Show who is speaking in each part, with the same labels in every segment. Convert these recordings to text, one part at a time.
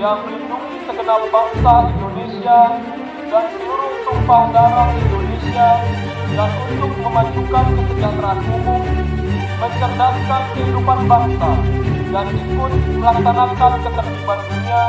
Speaker 1: yang melindungi segenap bangsa Indonesia dan seluruh tumpah darah Indonesia, dan untuk memajukan kesejahteraan umum, mencerdaskan kehidupan bangsa, dan ikut melaksanakan ketertiban dunia.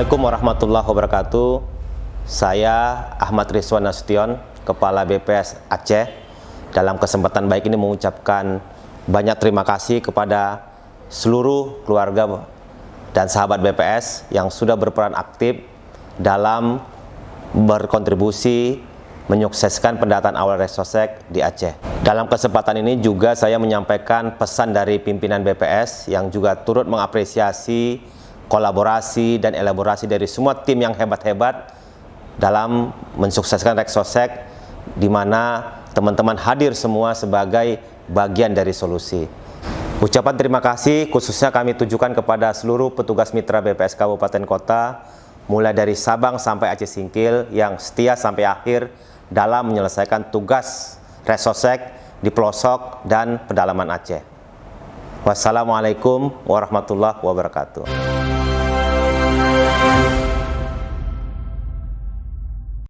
Speaker 2: Assalamualaikum warahmatullahi wabarakatuh. Saya Ahmad Rizwan Nasution, Kepala BPS Aceh. Dalam kesempatan baik ini mengucapkan banyak terima kasih kepada seluruh keluarga dan sahabat BPS yang sudah berperan aktif dalam berkontribusi menyukseskan pendataan awal Resosek di Aceh. Dalam kesempatan ini juga saya menyampaikan pesan dari pimpinan BPS yang juga turut mengapresiasi kolaborasi dan elaborasi dari semua tim yang hebat-hebat dalam mensukseskan Resosek, di mana teman-teman hadir semua sebagai bagian dari solusi. Ucapan terima kasih khususnya kami tujukan kepada seluruh petugas mitra BPS Kabupaten Kota, mulai dari Sabang sampai Aceh Singkil yang setia sampai akhir dalam menyelesaikan tugas Resosek di pelosok dan pedalaman Aceh. Wassalamualaikum warahmatullahi wabarakatuh.